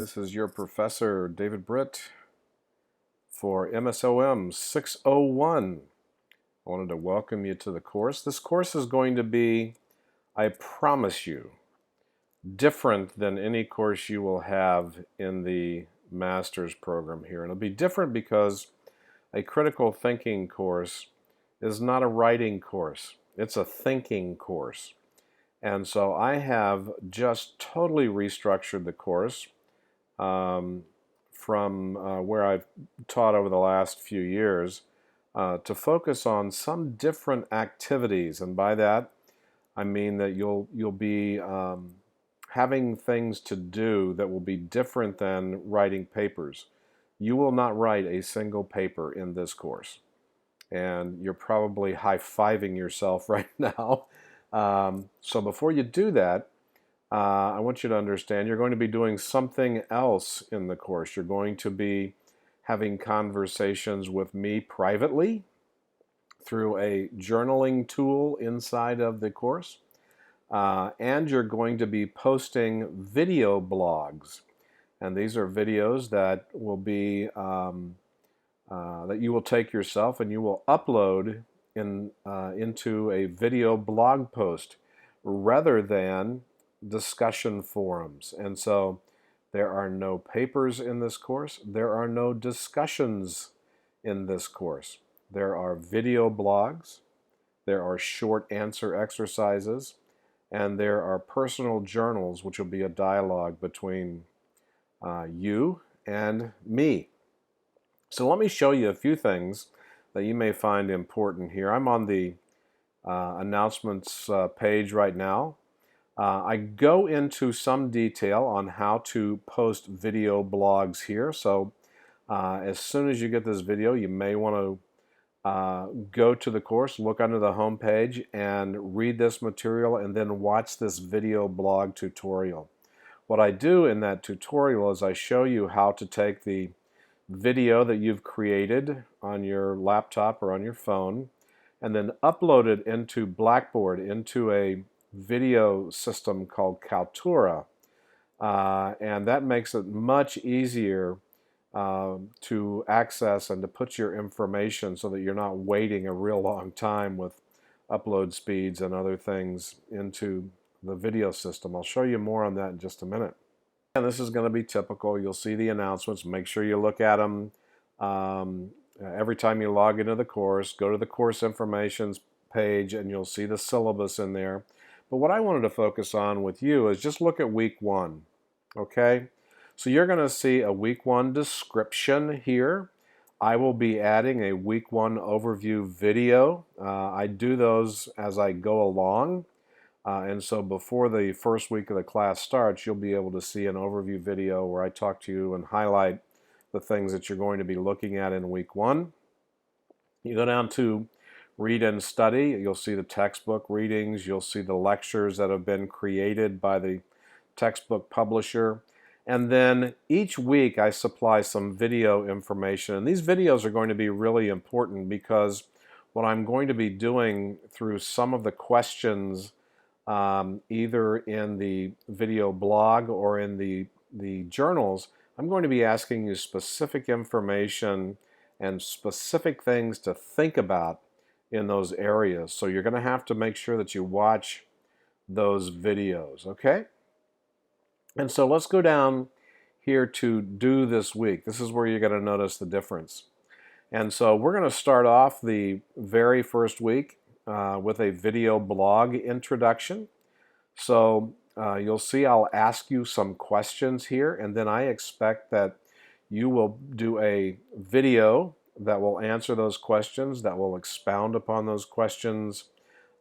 This is your professor, David Britt, for MSOM 601. I wanted to welcome you to the course. This course is going to be, I promise you, different than any course you will have in the master's program here. And it'll be different because a critical thinking course is not a writing course. It's a thinking course. And so I have just totally restructured the course from where I've taught over the last few years to focus on some different activities, and by that I mean that you'll be having things to do that will be different than writing papers. You will not write a single paper in this course, and you're probably high-fiving yourself right now. So before you do that, I want you to understand you're going to be doing something else in the course. You're going to be having conversations with me privately through a journaling tool inside of the course. And you're going to be posting video blogs. And these are videos that will be, that you will take yourself and you will upload into a video blog post rather than discussion forums. And so there are no papers in this course. There are no discussions in this course. There are video blogs. There are short answer exercises. And there are personal journals, which will be a dialogue between you and me. So let me show you a few things that you may find important here. I'm on the announcements page right now. I go into some detail on how to post video blogs here. So as soon as you get this video, you may want to go to the course, look under the home page, and read this material, and then watch this video blog tutorial. What I do in that tutorial is I show you how to take the video that you've created on your laptop or on your phone and then upload it into Blackboard, into a video system called Kaltura, and that makes it much easier to access and to put your information so that you're not waiting a real long time with upload speeds and other things into the video system. I'll show you more on that in just a minute. And this is going to be typical. You'll see the announcements. Make sure you look at them every time you log into the course. Go to the course information page and you'll see the syllabus in there. But what I wanted to focus on with you is just look at week one, okay? So you're going to see a week one description here. I will be adding a week one overview video. I do those as I go along. And so before the first week of the class starts, you'll be able to see an overview video where I talk to you and highlight the things that you're going to be looking at in week one. You go down to read and study. You'll see the textbook readings. You'll see the lectures that have been created by the textbook publisher. And then each week I supply some video information. And these videos are going to be really important because what I'm going to be doing through some of the questions either in the video blog or in the journals, I'm going to be asking you specific information and specific things to think about in those areas. So you're going to have to make sure that you watch those videos, okay? And so let's go down here to do this week. This is where you're going to notice the difference. And so we're going to start off the very first week with a video blog introduction. So you'll see I'll ask you some questions here, and then I expect that you will do a video that will answer those questions, that will expound upon those questions.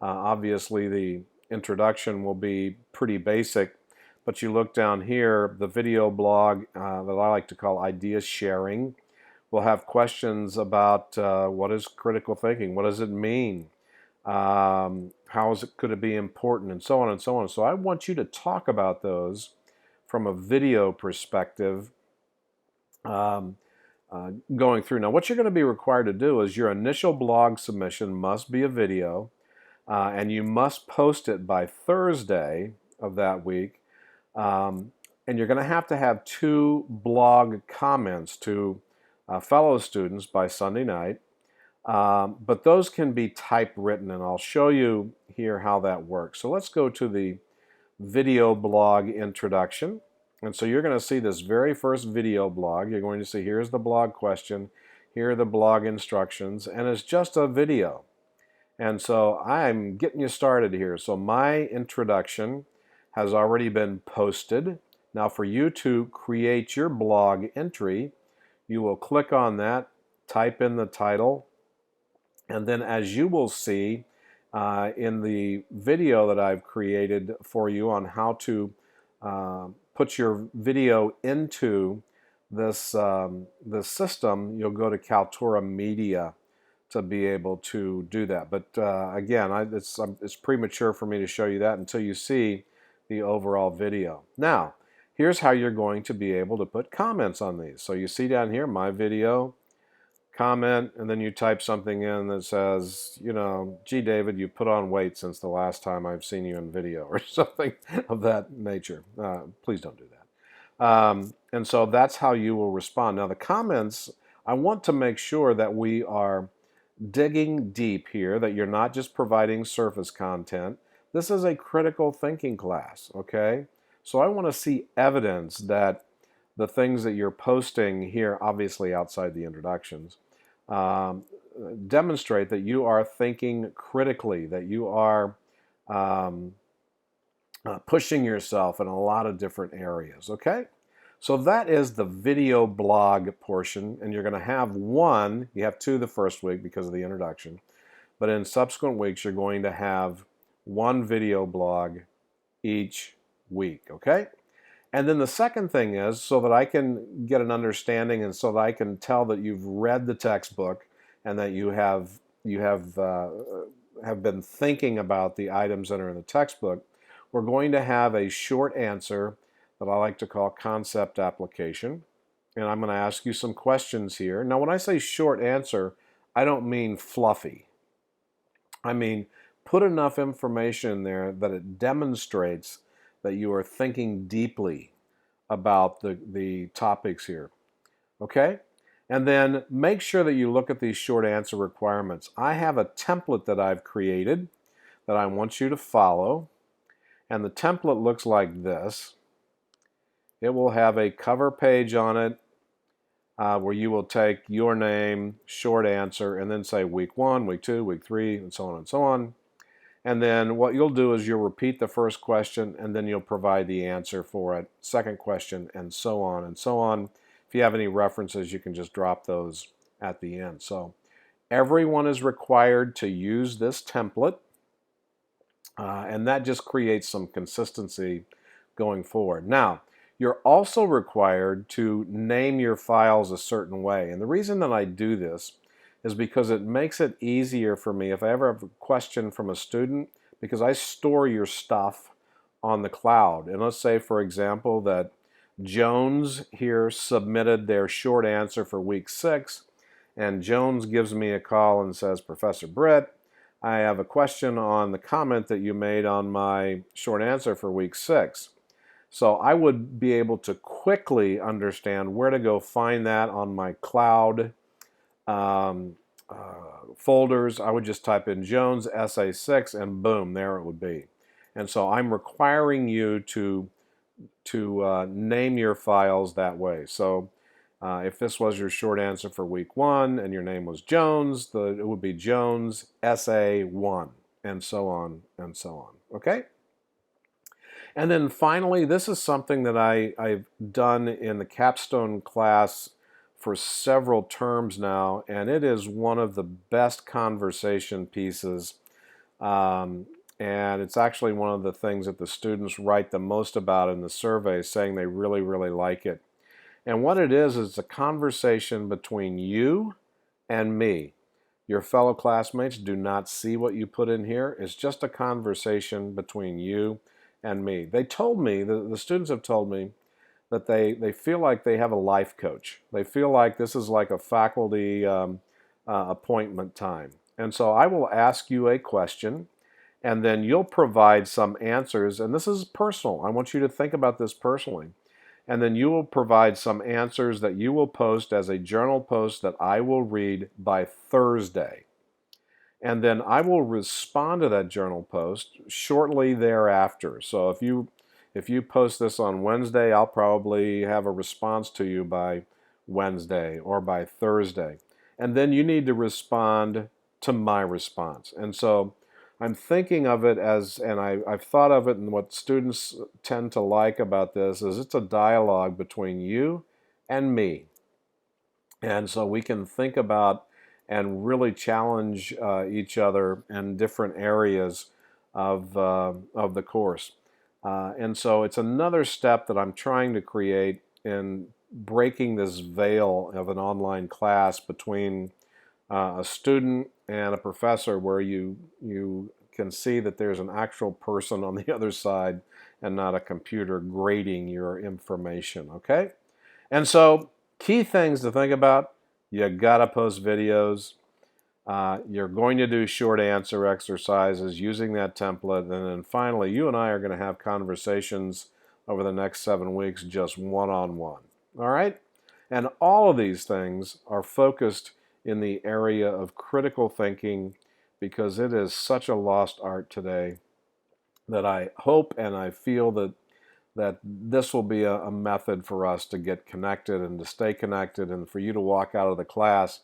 Obviously, the introduction will be pretty basic, but you look down here, the video blog that I like to call idea sharing will have questions about what is critical thinking, what does it mean, could it be important, and so on and so on. So I want you to talk about those from a video perspective going through. Now, what you're going to be required to do is your initial blog submission must be a video, and you must post it by Thursday of that week. and you're going to have 2 blog comments to fellow students by Sunday night. But those can be typewritten, and I'll show you here how that works. So let's go to the video blog introduction. And so you're going to see this very first video blog. You're going to see here's the blog question, here are the blog instructions, and it's just a video. And so I'm getting you started here. So my introduction has already been posted. Now for you to create your blog entry, you will click on that, type in the title, and then as you will see in the video that I've created for you on how to put your video into this, this system, you'll go to Kaltura Media to be able to do that. But again, it's premature for me to show you that until you see the overall video. Now, here's how you're going to be able to put comments on these. So you see down here, my video, comment, and then you type something in that says, you know, gee, David, you put on weight since the last time I've seen you in video, or something of that nature. Please don't do that. And so that's how you will respond. Now, the comments, I want to make sure that we are digging deep here, that you're not just providing surface content. This is a critical thinking class, okay? So I want to see evidence that the things that you're posting here, obviously outside the introductions, demonstrate that you are thinking critically, that you are pushing yourself in a lot of different areas, okay? So that is the video blog portion, and you're going to have one, you have 2 the first week because of the introduction, but in subsequent weeks you're going to have 1 video blog each week, okay? And then the second thing is, so that I can get an understanding and so that I can tell that you've read the textbook and that you have been thinking about the items that are in the textbook, we're going to have a short answer that I like to call concept application. And I'm going to ask you some questions here. Now, when I say short answer, I don't mean fluffy. I mean, put enough information in there that it demonstrates that you are thinking deeply about the topics here. Okay? And then make sure that you look at these short answer requirements. I have a template that I've created that I want you to follow. And the template looks like this. It will have a cover page on it where you will take your name, short answer, and then say week 1, week 2, week 3, and so on and so on. And then what you'll do is you'll repeat the first question, and then you'll provide the answer for it, second question, and so on and so on. If you have any references, you can just drop those at the end. So everyone is required to use this template, and that just creates some consistency going forward. Now, you're also required to name your files a certain way. And the reason that I do this is because it makes it easier for me if I ever have a question from a student, because I store your stuff on the cloud. And let's say, for example, that Jones here submitted their short answer for week 6, and Jones gives me a call and says, Professor Britt, I have a question on the comment that you made on my short answer for week 6. So I would be able to quickly understand where to go find that on my cloud folders. I would just type in Jones Essay 6 and boom, there it would be. And so I'm requiring you to name your files that way. So if this was your short answer for week 1 and your name was Jones, it would be Jones Essay 1, and so on and so on. Okay? And then finally, this is something that I've done in the capstone class for several terms now, and it is one of the best conversation pieces. And it's actually one of the things that the students write the most about in the survey, saying they really, really like it. And what it is a conversation between you and me. Your fellow classmates do not see what you put in here. It's just a conversation between you and me. They told me, the students have told me, that they feel like they have a life coach. They feel like this is like a faculty appointment time. And so I will ask you a question, and then you'll provide some answers. And this is personal. I want you to think about this personally. and then you will provide some answers that you will post as a journal post that I will read by Thursday. And then I will respond to that journal post shortly thereafter. So if you post this on Wednesday, I'll probably have a response to you by Wednesday or by Thursday. And then you need to respond to my response. And so I'm thinking of it as, and I've thought of it, and what students tend to like about this is it's a dialogue between you and me. And so we can think about and really challenge each other in different areas of the course. And so it's another step that I'm trying to create in breaking this veil of an online class between a student and a professor, where you can see that there's an actual person on the other side and not a computer grading your information, okay? And so key things to think about: you gotta post videos. You're going to do short answer exercises using that template. And then finally, you and I are going to have conversations over the next 7 weeks, just one-on-one. All right? And all of these things are focused in the area of critical thinking, because it is such a lost art today that I hope and I feel that this will be a method for us to get connected and to stay connected, and for you to walk out of the class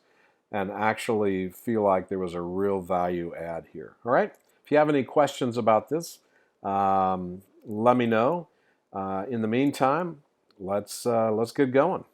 and actually feel like there was a real value add here. All right? If you have any questions about this, let me know. In the meantime, let's get going.